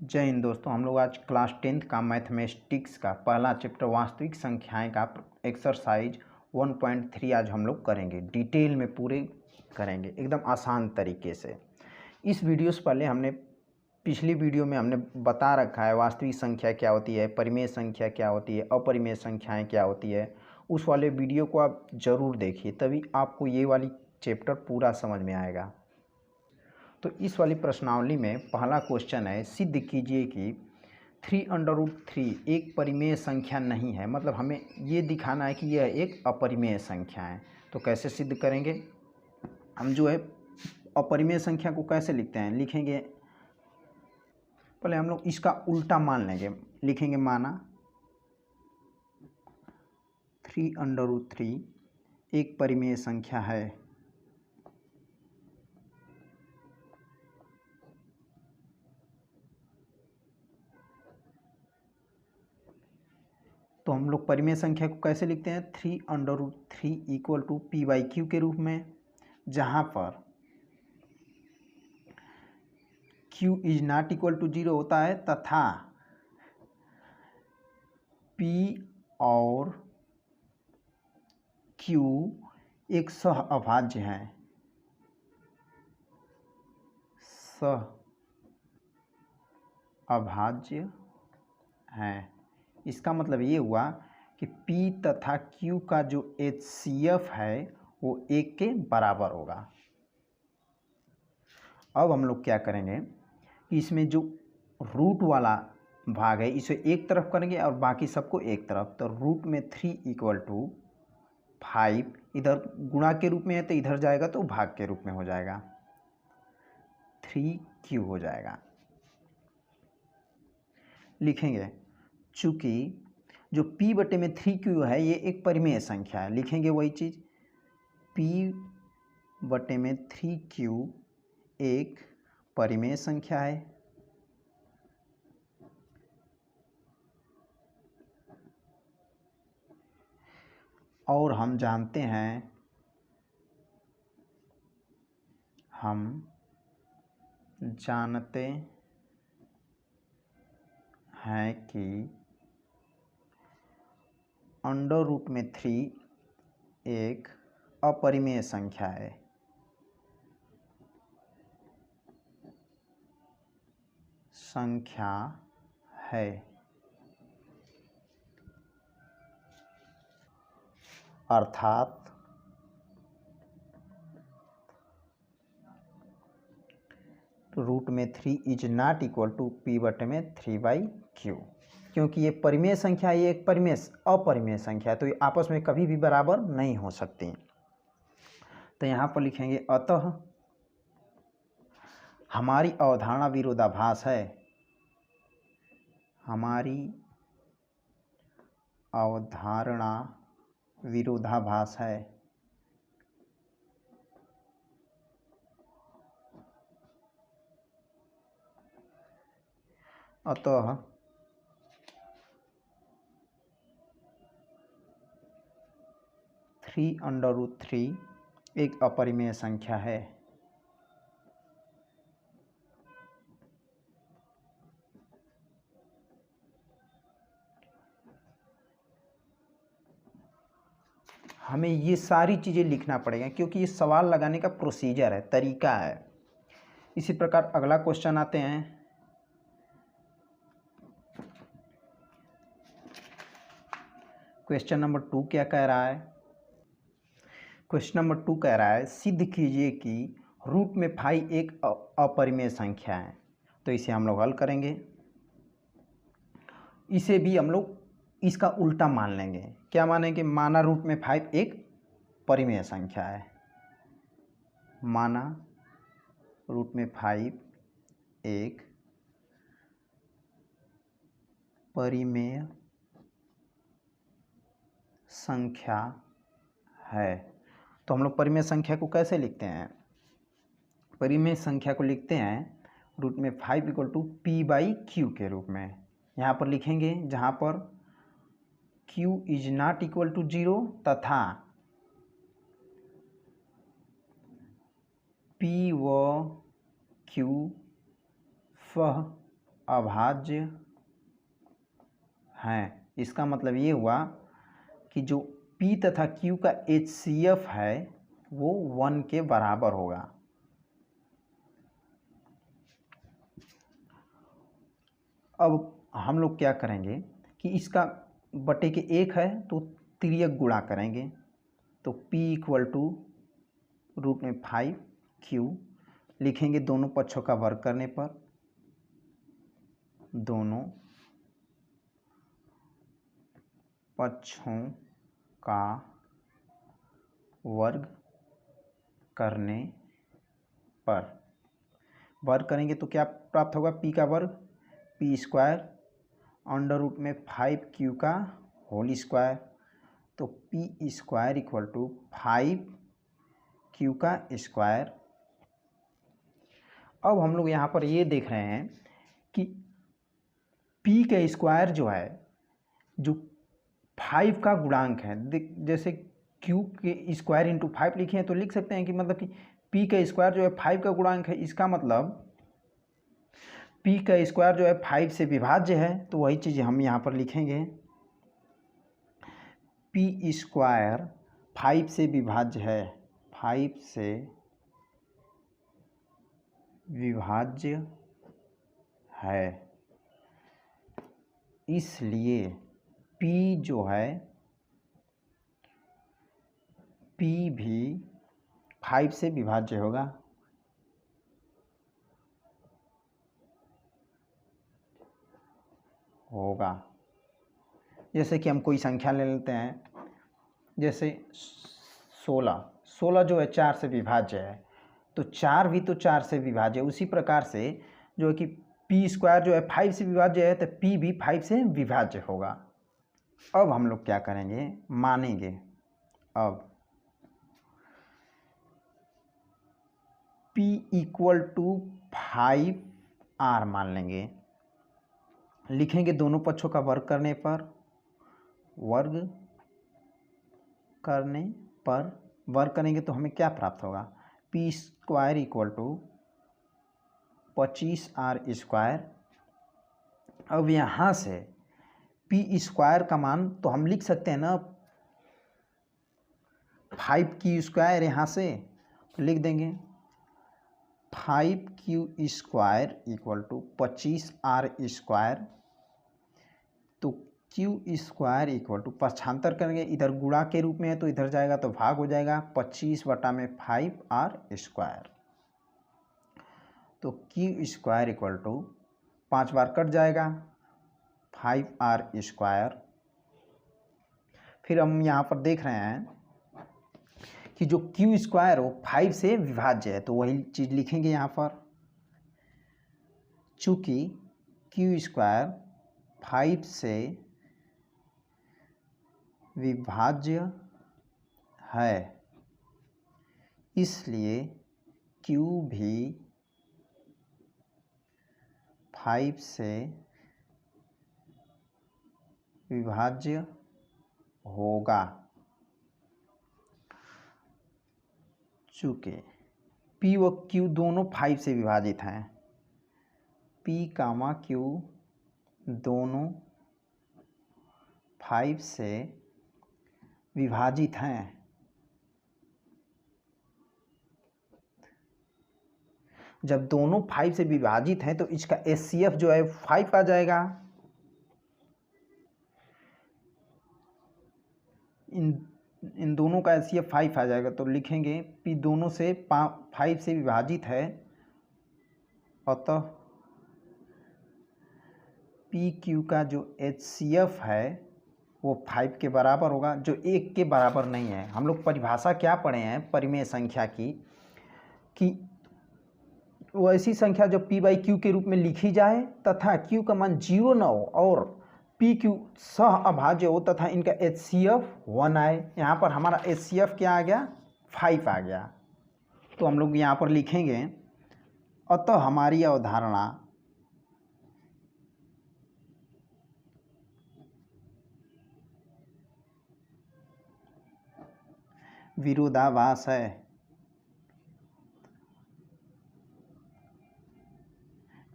जय हिंद दोस्तों। हम लोग आज क्लास 10th का मैथमेटिक्स का पहला चैप्टर वास्तविक संख्याएं का एक्सरसाइज 1.3 आज हम लोग करेंगे। डिटेल में पूरे करेंगे एकदम आसान तरीके से। इस वीडियो से पहले हमने पिछली वीडियो में हमने बता रखा है वास्तविक संख्या क्या होती है, परिमेय संख्या क्या होती है, अपरिमेय संख्याएं क्या होती है। उस वाले वीडियो को आप ज़रूर देखिए, तभी आपको ये वाली चैप्टर पूरा समझ में आएगा। तो इस वाली प्रश्नावली में पहला क्वेश्चन है, सिद्ध कीजिए कि 3√3 एक परिमेय संख्या नहीं है। मतलब हमें ये दिखाना है कि यह एक अपरिमेय संख्या है। तो कैसे सिद्ध करेंगे? हम जो है अपरिमेय संख्या को कैसे लिखते हैं, लिखेंगे पहले हम लोग इसका उल्टा मान लेंगे। लिखेंगे माना 3√3 एक परिमेय संख्या है। तो हम लोग परिमेय संख्या को कैसे लिखते हैं? 3√3 इक्वल टू p/q के रूप में, जहाँ पर q is not equal to 0 होता है तथा p और q एक सह अभाज्य है। सह अभाज्य है। इसका मतलब ये हुआ कि P तथा Q का जो HCF है वो 1 के बराबर होगा। अब हम लोग क्या करेंगे कि इसमें जो रूट वाला भाग है इसे एक तरफ करेंगे और बाकी सबको एक तरफ। तो रूट में 3 इक्वल टू 5 इधर गुणा के रूप में है तो इधर जाएगा तो भाग के रूप में हो जाएगा, 3Q हो जाएगा। लिखेंगे चूँकि जो P/3Q है ये एक परिमेय संख्या है, लिखेंगे वही चीज़, P/3Q एक परिमेय संख्या है। और हम जानते हैं कि अंडर रूट में 3 एक अपरिमेय संख्या है। अर्थात रूट में 3 is not equal to P/3/Q। क्योंकि ये परिमेय संख्या, ये एक अपरिमेय संख्या है तो ये आपस में कभी भी बराबर नहीं हो सकती। तो यहाँ पर लिखेंगे अतः हमारी अवधारणा विरोधाभास है। हमारी अवधारणा विरोधाभास है। अतः (3√3) एक अपरिमेय संख्या है। हमें ये सारी चीज़ें लिखना पड़ेगा क्योंकि ये सवाल लगाने का प्रोसीजर है, तरीका है। इसी प्रकार अगला क्वेश्चन आते हैं। क्वेश्चन नंबर 2 क्या कह रहा है? क्वेश्चन नंबर 2 कह रहा है, सिद्ध कीजिए कि रूट में 5 एक अपरिमेय संख्या है। तो इसे हम लोग हल करेंगे। इसे भी हम लोग इसका उल्टा मान लेंगे। क्या मानेंगे? माना रूट में 5 एक परिमेय संख्या है। माना रूट में 5 एक परिमेय संख्या है। तो हम लोग परिमेय संख्या को कैसे लिखते हैं? परिमेय संख्या को लिखते हैं रूट में 5 इक्वल टू P/Q के रूप में। यहाँ पर लिखेंगे जहाँ पर Q is not equal to 0 तथा P व Q सह अभाज्य हैं। इसका मतलब ये हुआ कि जो P तथा Q का HCF है वो 1 के बराबर होगा। अब हम लोग क्या करेंगे कि इसका बटे के 1 है तो तिर्यक गुणा करेंगे, तो P इक्वल टू रूट में 5Q लिखेंगे दोनों पक्षों का वर्ग करने पर, दोनों पक्षों का वर्ग करने पर वर्ग करेंगे तो क्या प्राप्त होगा, P का वर्ग P स्क्वायर अंडर रूट में 5Q का होल स्क्वायर, तो P square equal to 5Q का स्क्वायर। अब हम लोग यहाँ पर ये देख रहे हैं कि P का स्क्वायर जो है, जो 5 का गुणांक है, जैसे Q के स्क्वायर इंटू 5 लिखे हैं तो लिख सकते हैं कि मतलब कि P का स्क्वायर जो है 5 का गुणांक है, इसका मतलब P का स्क्वायर जो है 5 से विभाज्य है, तो वही चीज़ हम यहाँ पर लिखेंगे, P स्क्वायर 5 से विभाज्य है, 5 से विभाज्य है, इसलिए P जो है P भी 5 से विभाज्य होगा। जैसे कि हम कोई संख्या ले लेते हैं, जैसे 16 जो है 4 से विभाज्य है, तो 4 भी तो 4 से विभाज्य है। उसी प्रकार से जो है कि P स्क्वायर जो है 5 से विभाज्य है, तो P भी 5 से विभाज्य होगा। अब हम लोग क्या करेंगे, मानेंगे, अब P इक्वल टू 5R मान लेंगे, लिखेंगे दोनों पक्षों का वर्ग करने पर, वर्ग करेंगे तो हमें क्या प्राप्त होगा, P square equal to 25R square. अब यहाँ से P स्क्वायर का मान तो हम लिख सकते हैं ना, 5Q स्क्वायर, यहाँ से लिख देंगे 5Q square equal to 25R square, तो Q स्क्वायर इक्वल टू पक्षांतर करेंगे, इधर गुणा के रूप में है तो इधर जाएगा तो भाग हो जाएगा, 25/5R स्क्वायर, तो Q स्क्वायर इक्वल टू 5 बार कट जाएगा 5R स्क्वायर। फिर हम यहाँ पर देख रहे हैं कि जो Q स्क्वायर हो 5 से विभाज्य है, तो वही चीज़ लिखेंगे यहाँ पर, चूँकि Q स्क्वायर 5 से विभाज्य है, इसलिए Q भी 5 से विभाज्य होगा, चूँकि P व Q दोनों 5 से विभाजित हैं, P, Q दोनों 5 से विभाजित हैं। जब दोनों 5 से विभाजित हैं तो इसका HCF जो है 5 आ जाएगा। इन दोनों का HCF 5 आ जाएगा, तो लिखेंगे P दोनों से 5 से विभाजित है, अतः PQ का जो HCF है वो 5 के बराबर होगा, जो 1 के बराबर नहीं है। हम लोग परिभाषा क्या पढ़े हैं परिमेय संख्या की, कि वो ऐसी संख्या जो P/Q के रूप में लिखी जाए तथा Q का मान 0 न हो और PQ सह अभाज्य हो तथा इनका HCF 1 आए। यहाँ पर हमारा HCF क्या आ गया, 5 आ गया, तो हम लोग यहाँ पर लिखेंगे, अतः हमारी अवधारणा विरोधाभास है।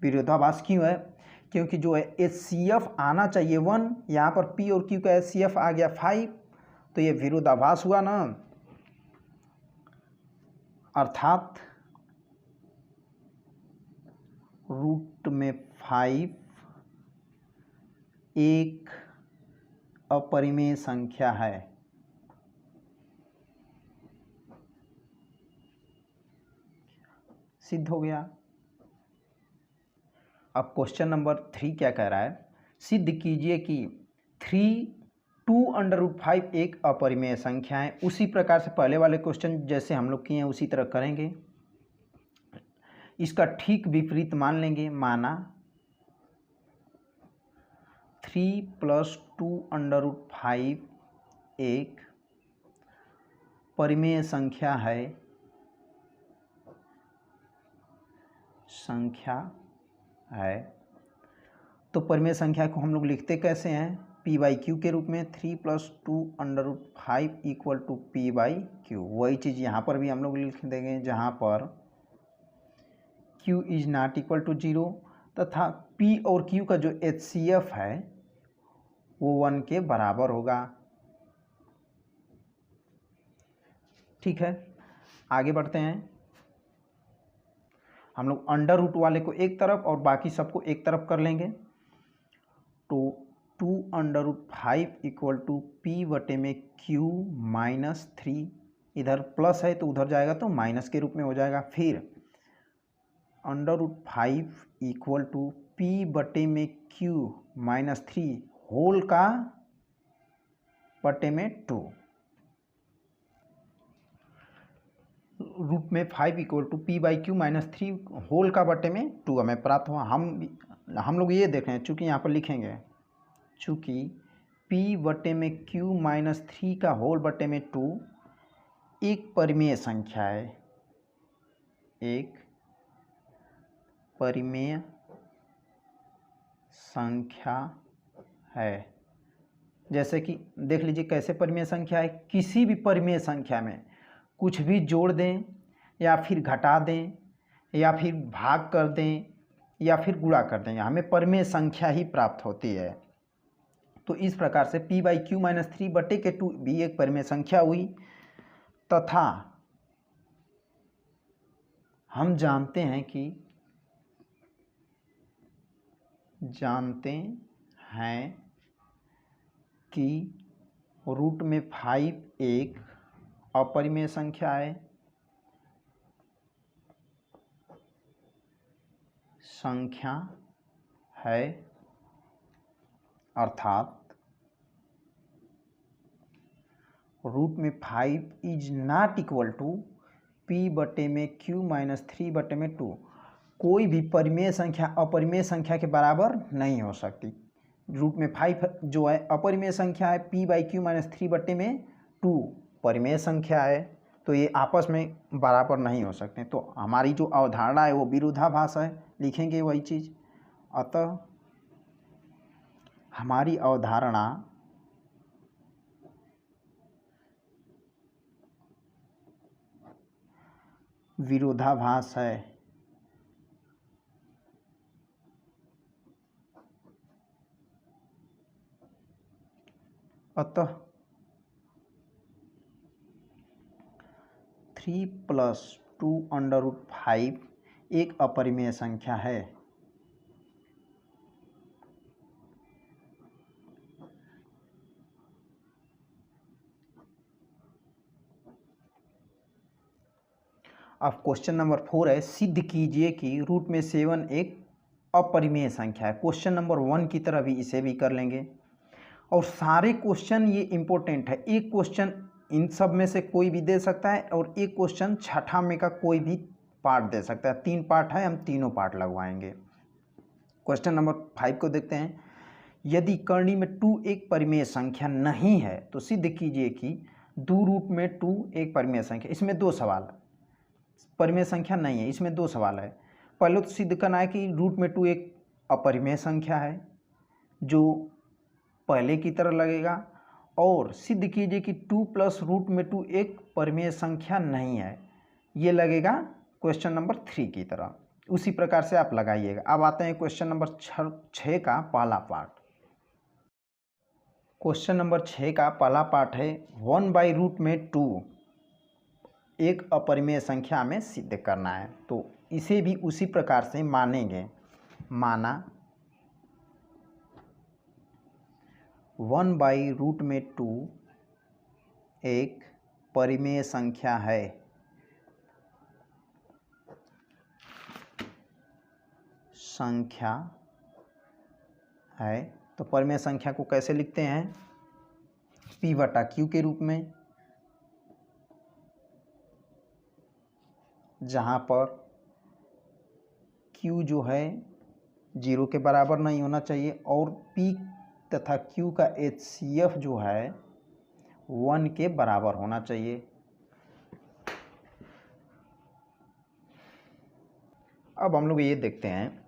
विरोधाभास क्यों है, क्योंकि जो है HCF आना चाहिए 1, यहाँ पर P और Q का HCF आ गया 5, तो ये विरोधाभास हुआ ना, अर्थात रूट में 5 एक अपरिमेय संख्या है। सिद्ध हो गया। अब क्वेश्चन नंबर 3 क्या कह रहा है, सिद्ध कीजिए कि 2√5 एक अपरिमेय संख्या है। उसी प्रकार से पहले वाले क्वेश्चन जैसे हम लोग किए हैं उसी तरह करेंगे। इसका ठीक विपरीत मान लेंगे, माना 3 + 2√5 एक परिमेय संख्या है। तो परिमेय संख्या को हम लोग लिखते कैसे हैं, P/Q के रूप में। 3 + 2√5 = P/Q। वही चीज़ यहाँ पर भी हम लोग लिख देंगे, जहाँ पर Q ≠ 0 तथा P और Q का जो HCF है वो 1 के बराबर होगा। ठीक है, आगे बढ़ते हैं। हम लोग अंडर रूट वाले को एक तरफ और बाकी सबको एक तरफ कर लेंगे। तो 2√5 = P/Q-3, इधर प्लस है तो उधर जाएगा तो माइनस के रूप में हो जाएगा। फिर √5 = P/Q-3 होल का बटे में 2। रूट में 5 = P/Q-3 होल का बटे में 2 हमें प्राप्त हुआ। हम लोग ये देख रहे हैं, चूँकि यहाँ पर लिखेंगे, चूँकि P/Q-3 का होल बटे में 2 एक परिमेय संख्या है, एक परिमेय संख्या है। जैसे कि देख लीजिए कैसे परिमेय संख्या है। किसी भी परिमेय संख्या में कुछ भी जोड़ दें या फिर घटा दें या फिर भाग कर दें या फिर गुणा कर दें, हमें परिमेय संख्या ही प्राप्त होती है। तो इस प्रकार से P/Q-3 बटे के 2 भी एक परिमेय संख्या हुई। तथा हम जानते हैं कि रूट में 5 एक अपरिमेय संख्या है, अर्थात रूट में 5 = P/Q-3/2। कोई भी परिमेय संख्या अपरिमेय संख्या के बराबर नहीं हो सकती। रूट में 5 जो है अपरिमेय संख्या है, P/Q-3/2 परिमेय संख्या है, तो ये आपस में बराबर नहीं हो सकते। तो हमारी जो अवधारणा है वो विरोधाभास है, लिखेंगे वही चीज़। अतः हमारी अवधारणा विरोधाभास है। अतः 3 + 2√5 एक अपरिमेय संख्या है। अब क्वेश्चन नंबर 4 है, सिद्ध कीजिए कि रूट में 7 एक अपरिमेय संख्या है। क्वेश्चन नंबर 1 की तरह भी इसे भी कर लेंगे। और सारे क्वेश्चन ये इम्पोर्टेंट है। एक क्वेश्चन इन सब में से कोई भी दे सकता है और एक क्वेश्चन छठा में का कोई भी पार्ट दे सकता है। 3 पार्ट है, हम तीनों पार्ट लगवाएंगे। क्वेश्चन नंबर 5 को देखते हैं। यदि करनी में 2 एक परिमेय संख्या नहीं है तो सिद्ध कीजिए कि 2 रूट में 2 एक परिमेय संख्या। इसमें 2 सवाल है, परिमेय संख्या नहीं है, इसमें 2 सवाल है। पहले तो सिद्ध करना है कि रूट में 2 एक अपरिमेय संख्या है, जो पहले की तरह लगेगा। और सिद्ध कीजिए कि 2 + रूट में 2 एक परिमेय संख्या नहीं है, ये लगेगा क्वेश्चन नंबर 3 की तरह। उसी प्रकार से आप लगाइएगा। अब आते हैं क्वेश्चन नंबर 6 का पहला पार्ट। क्वेश्चन नंबर 6 का पहला पार्ट है 1/√2 एक अपरिमेय संख्या में सिद्ध करना है। तो इसे भी उसी प्रकार से मानेंगे। माना 1/√2 एक परिमेय संख्या है। तो परिमेय संख्या को कैसे लिखते हैं? P/Q के रूप में, जहाँ पर Q जो है 0 के बराबर नहीं होना चाहिए और P तथा Q का HCF जो है 1 के बराबर होना चाहिए। अब हम लोग ये देखते हैं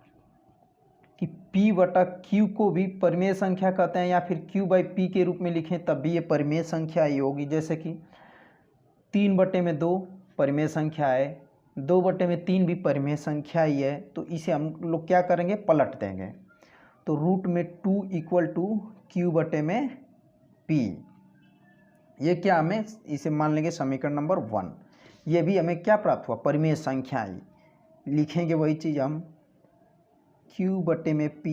कि P/Q को भी परिमेय संख्या कहते हैं या फिर Q/P के रूप में लिखें तब भी ये परिमेय संख्या ही होगी। जैसे कि 3/2 परिमेय संख्या है, 2/3 भी परिमेय संख्या ही है। तो इसे हम लोग क्या करेंगे? पलट देंगे। तो √2 = Q/P। ये क्या हमें इसे मान लेंगे समीकरण नंबर 1। ये भी हमें क्या प्राप्त हुआ? परिमेय संख्या ही। लिखेंगे वही चीज़ हम, Q/P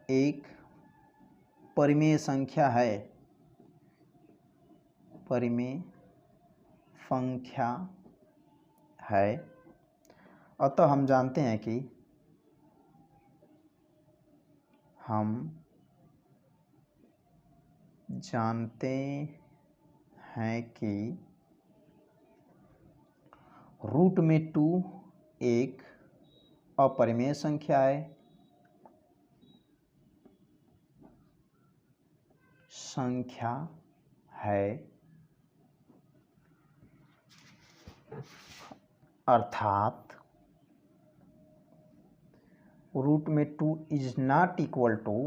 एक परिमेय संख्या है। परिमेय संख्या है। अतः हम जानते हैं कि √2 एक अपरिमेय संख्या है। अर्थात √2 is not equal to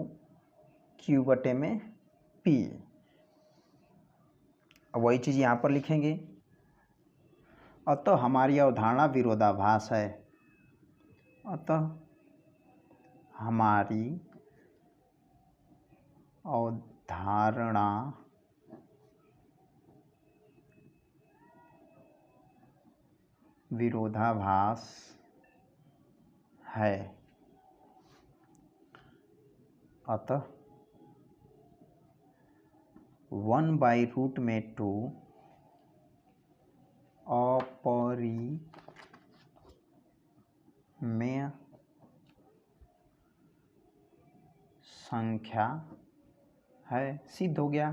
Q/P। वही चीज़ यहाँ पर लिखेंगे। अतः हमारी अवधारणा विरोधाभास है। अतः हमारी अवधारणा विरोधाभास है। अतः 1/√2 अपरिमेय संख्या है। सिद्ध हो गया।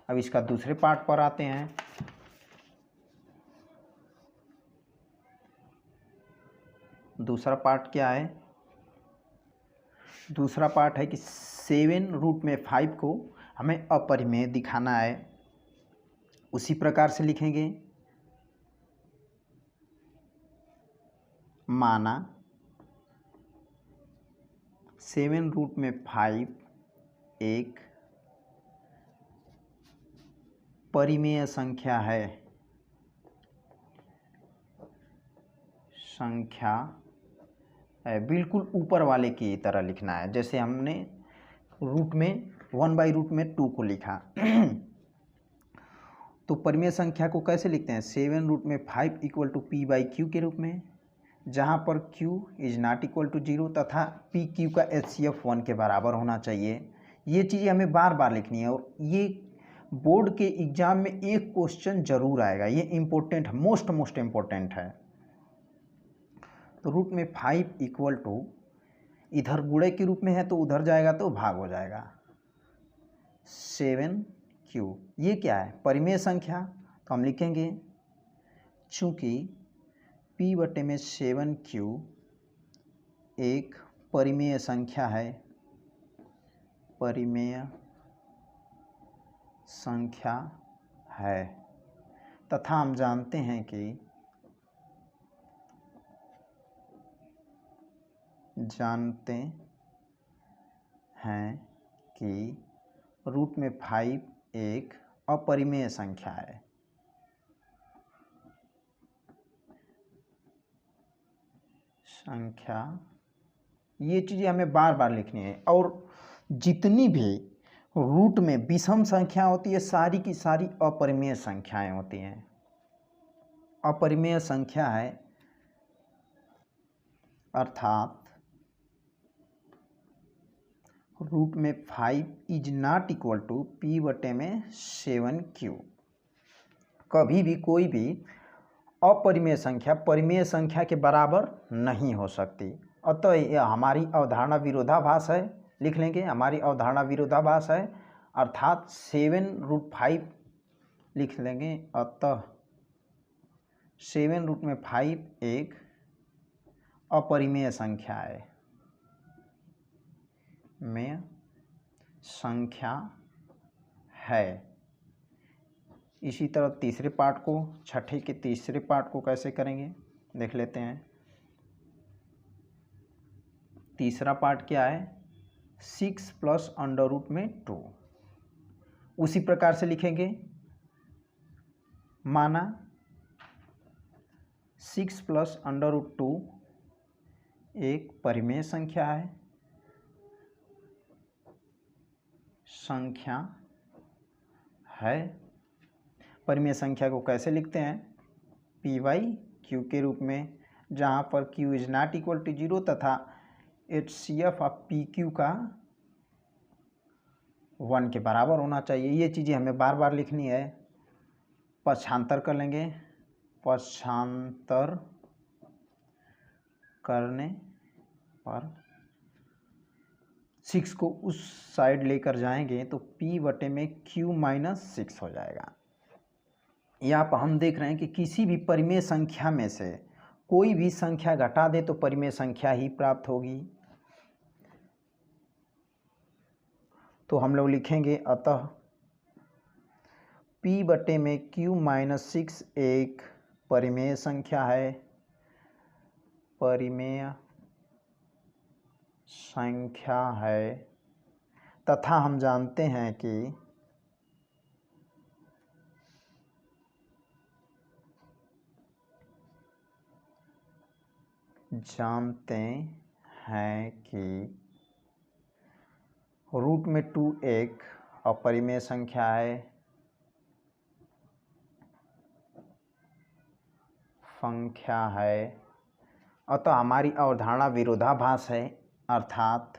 अब इसका दूसरे पार्ट पर आते हैं। दूसरा पार्ट क्या है? दूसरा पार्ट है कि 7√5 को हमें अपरिमेय दिखाना है। उसी प्रकार से लिखेंगे। माना 7√5 एक परिमेय संख्या है। बिल्कुल ऊपर वाले की तरह लिखना है। जैसे हमने रूट में 1/√2 को लिखा तो परिमेय संख्या को कैसे लिखते हैं? 7√5 = P/Q के रूप में, जहाँ पर Q is not equal to 0 तथा PQ का HCF 1 के बराबर होना चाहिए। ये चीज़ें हमें बार बार लिखनी है और ये बोर्ड के एग्जाम में एक क्वेश्चन जरूर आएगा। ये इम्पोर्टेंट है, मोस्ट इम्पोर्टेंट है। तो √5 = इधर गुणे के रूप में है तो उधर जाएगा तो भाग हो जाएगा। 7Q ये क्या है? परिमेय संख्या। तो हम लिखेंगे चूँकि P/7Q एक परिमेय संख्या है। परिमेय संख्या है तथा हम जानते हैं कि √5 एक अपरिमेय संख्या है। संख्या, ये चीज़ें हमें बार बार लिखनी है। और जितनी भी रूट में विषम संख्या होती है सारी की सारी अपरिमेय संख्याएं होती हैं। अपरिमेय संख्या है अर्थात रूट में 5 is not equal to p बटे में 7q। कभी भी कोई भी अपरिमेय संख्या परिमेय संख्या के बराबर नहीं हो सकती। अतः यह हमारी अवधारणा विरोधाभास है। लिख लेंगे, हमारी अवधारणा विरोधाभास है अर्थात 7√5 लिख लेंगे। अतः 7√5 एक अपरिमेय संख्या है, में संख्या है। इसी तरह तीसरे पार्ट को, छठे के तीसरे पार्ट को कैसे करेंगे देख लेते हैं। तीसरा पार्ट क्या है, 6 प्लस अंडर रूट में 2। उसी प्रकार से लिखेंगे, माना 6 प्लस अंडर रूट 2 एक परिमेय संख्या है, परिमेय संख्या को कैसे लिखते हैं, p बाई क्यू के रूप में, जहाँ पर q is not equal to 0 तथा HCF ऑफ PQ का 1 के बराबर होना चाहिए। ये चीज़ें हमें बार बार लिखनी है। पक्षांतर कर लेंगे, पक्षांतर करने पर 6 को उस साइड लेकर जाएंगे तो p बटे में q माइनस 6 हो जाएगा। यहाँ पर हम देख रहे हैं कि किसी भी परिमेय संख्या में से कोई भी संख्या घटा दे तो परिमेय संख्या ही प्राप्त होगी। तो हम लोग लिखेंगे, अतः p बटे में q माइनस 6 एक परिमेय संख्या है, परिमेय संख्या है तथा हम जानते हैं कि रूट में 2 एक अपरिमेय संख्या है, अतः हमारी अवधारणा विरोधाभास है अर्थात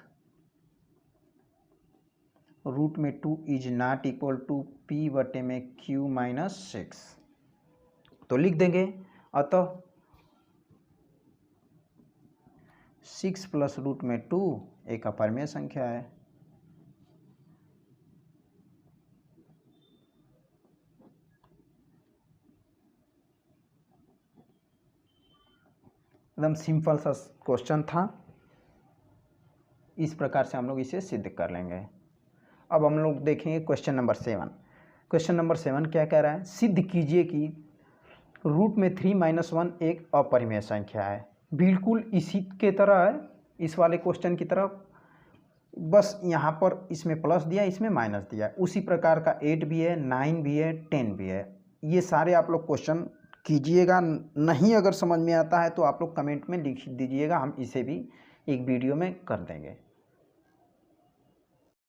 रूट में 2 is not equal to p बटे में q माइनस 6। तो लिख देंगे, अतः 6 प्लस रूट में 2 एक अपरिमेय संख्या है। एकदम सिंपल सा क्वेश्चन था। इस प्रकार से हम लोग इसे सिद्ध कर लेंगे। अब हम लोग देखेंगे क्वेश्चन नंबर 7। क्वेश्चन नंबर 7 क्या कह रहा है, सिद्ध कीजिए कि रूट में 3 माइनस 1 एक अपरिमेय संख्या है। बिल्कुल इसी के तरह है, इस वाले क्वेश्चन की तरह, बस यहाँ पर इसमें प्लस दिया, इसमें माइनस दिया। उसी प्रकार का 8 भी है, 9 भी है, 10 भी है। ये सारे आप लोग क्वेश्चन कीजिएगा। नहीं अगर समझ में आता है तो आप लोग कमेंट में लिख दीजिएगा, हम इसे भी एक वीडियो में कर देंगे।